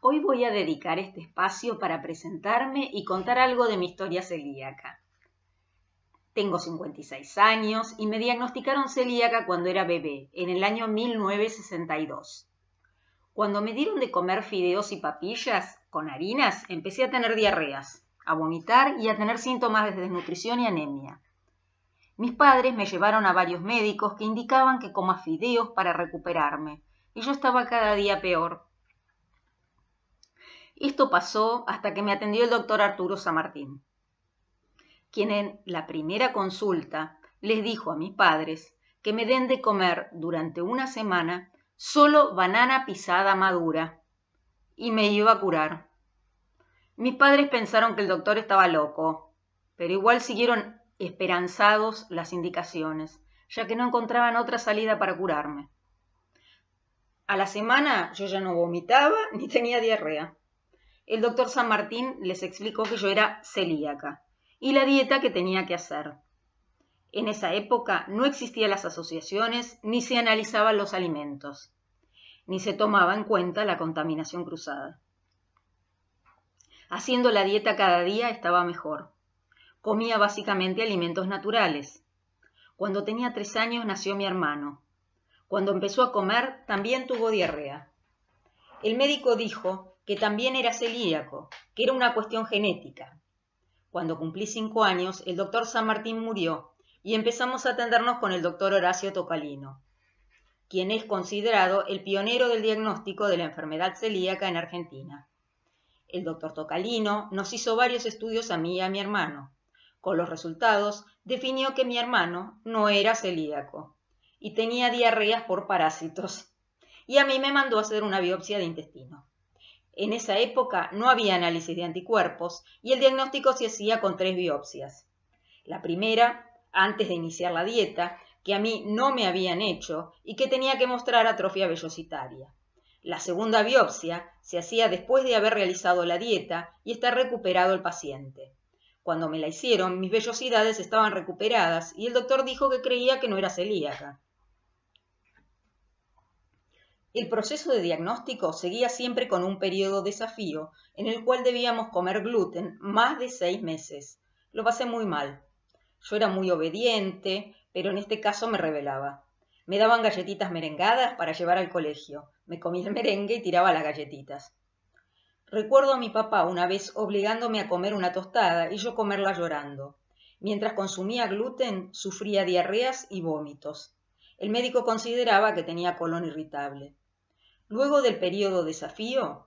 Hoy voy a dedicar este espacio para presentarme y contar algo de mi historia celíaca. Tengo 56 años y me diagnosticaron celíaca cuando era bebé, en el año 1962. Cuando me dieron de comer fideos y papillas con harinas, empecé a tener diarreas, a vomitar y a tener síntomas de desnutrición y anemia. Mis padres me llevaron a varios médicos que indicaban que coma fideos para recuperarme, y yo estaba cada día peor. Esto pasó hasta que me atendió el doctor Arturo Samartín, quien en la primera consulta les dijo a mis padres que me den de comer durante una semana solo banana pisada madura y me iba a curar. Mis padres pensaron que el doctor estaba loco, pero igual siguieron esperanzados las indicaciones, ya que no encontraban otra salida para curarme. A la semana yo ya no vomitaba ni tenía diarrea. El doctor San Martín les explicó que yo era celíaca y la dieta que tenía que hacer. En esa época no existían las asociaciones ni se analizaban los alimentos, ni se tomaba en cuenta la contaminación cruzada. Haciendo la dieta cada día estaba mejor. Comía básicamente alimentos naturales. Cuando tenía 3 años nació mi hermano. Cuando empezó a comer también tuvo diarrea. El médico dijo que también era celíaco, que era una cuestión genética. Cuando cumplí 5 años, el doctor San Martín murió y empezamos a atendernos con el doctor Horacio Tocalino, quien es considerado el pionero del diagnóstico de la enfermedad celíaca en Argentina. El doctor Tocalino nos hizo varios estudios a mí y a mi hermano. Con los resultados, definió que mi hermano no era celíaco y tenía diarreas por parásitos. Y a mí me mandó a hacer una biopsia de intestino. En esa época no había análisis de anticuerpos y el diagnóstico se hacía con 3 biopsias. La primera, antes de iniciar la dieta, que a mí no me habían hecho y que tenía que mostrar atrofia vellositaria. La segunda biopsia se hacía después de haber realizado la dieta y estar recuperado el paciente. Cuando me la hicieron, mis vellosidades estaban recuperadas y el doctor dijo que creía que no era celíaca. El proceso de diagnóstico seguía siempre con un periodo desafío en el cual debíamos comer gluten más de 6 meses. Lo pasé muy mal. Yo era muy obediente, pero en este caso me rebelaba. Me daban galletitas merengadas para llevar al colegio. Me comía el merengue y tiraba las galletitas. Recuerdo a mi papá una vez obligándome a comer una tostada y yo comerla llorando. Mientras consumía gluten, sufría diarreas y vómitos. El médico consideraba que tenía colon irritable. Luego del periodo desafío,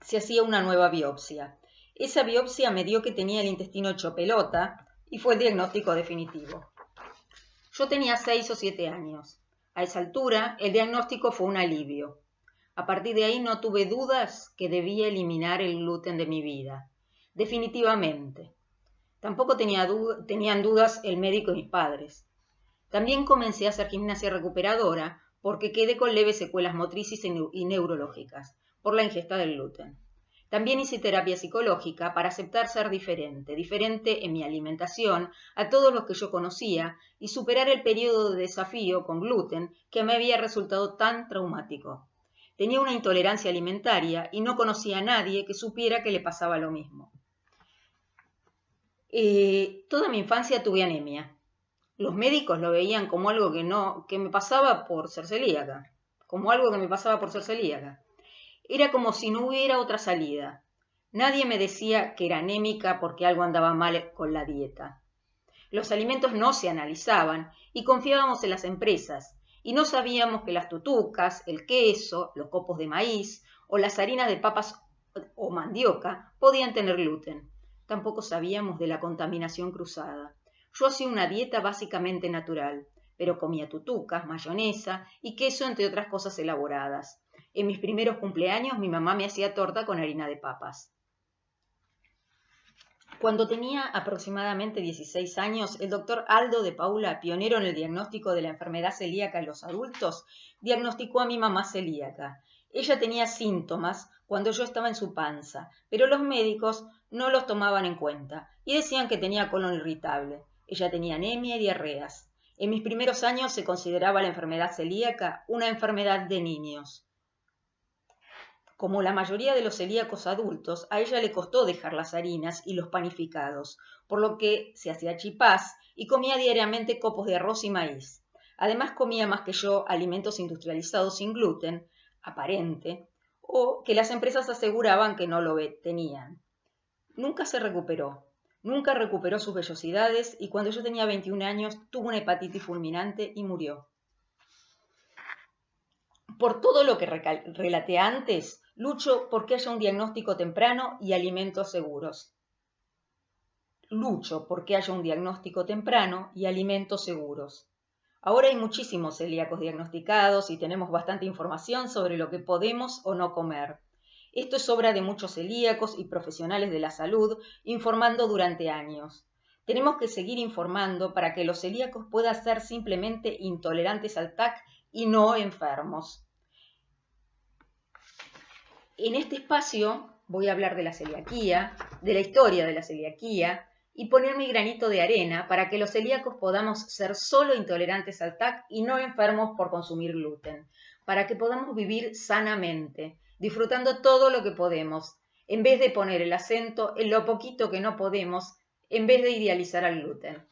se hacía una nueva biopsia. Esa biopsia me dio que tenía el intestino hecho pelota y fue el diagnóstico definitivo. Yo tenía 6 o 7 años. A esa altura, el diagnóstico fue un alivio. A partir de ahí no tuve dudas que debía eliminar el gluten de mi vida. Definitivamente. Tampoco tenían dudas el médico y mis padres. También comencé a hacer gimnasia recuperadora porque quedé con leves secuelas motrices y neurológicas por la ingesta del gluten. También hice terapia psicológica para aceptar ser diferente en mi alimentación a todos los que yo conocía y superar el periodo de desafío con gluten que me había resultado tan traumático. Tenía una intolerancia alimentaria y no conocía a nadie que supiera que le pasaba lo mismo. Toda mi infancia tuve anemia. Los médicos lo veían como algo que me pasaba por ser celíaca, Era como si no hubiera otra salida. Nadie me decía que era anémica porque algo andaba mal con la dieta. Los alimentos no se analizaban y confiábamos en las empresas y no sabíamos que las tutucas, el queso, los copos de maíz o las harinas de papas o mandioca podían tener gluten. Tampoco sabíamos de la contaminación cruzada. Yo hacía una dieta básicamente natural, pero comía tutucas, mayonesa y queso, entre otras cosas elaboradas. En mis primeros cumpleaños mi mamá me hacía torta con harina de papas. Cuando tenía aproximadamente 16 años, el doctor Aldo de Paula, pionero en el diagnóstico de la enfermedad celíaca en los adultos, diagnosticó a mi mamá celíaca. Ella tenía síntomas cuando yo estaba en su panza, pero los médicos no los tomaban en cuenta y decían que tenía colon irritable. Ella tenía anemia y diarreas. En mis primeros años se consideraba la enfermedad celíaca una enfermedad de niños. Como la mayoría de los celíacos adultos, a ella le costó dejar las harinas y los panificados, por lo que se hacía chipás y comía diariamente copos de arroz y maíz. Además comía más que yo alimentos industrializados sin gluten, aparente, o que las empresas aseguraban que no lo tenían. Nunca se recuperó, nunca recuperó sus vellosidades y cuando yo tenía 21 años tuvo una hepatitis fulminante y murió. Por todo lo que relaté antes, lucho porque haya un diagnóstico temprano y alimentos seguros. Lucho porque haya un diagnóstico temprano y alimentos seguros. Ahora hay muchísimos celíacos diagnosticados y tenemos bastante información sobre lo que podemos o no comer. Esto es obra de muchos celíacos y profesionales de la salud informando durante años. Tenemos que seguir informando para que los celíacos puedan ser simplemente intolerantes al TAC y no enfermos. En este espacio voy a hablar de la celiaquía, de la historia de la celiaquía y poner mi granito de arena para que los celíacos podamos ser solo intolerantes al TAC y no enfermos por consumir gluten, para que podamos vivir sanamente, disfrutando todo lo que podemos, en vez de poner el acento en lo poquito que no podemos, en vez de idealizar al gluten.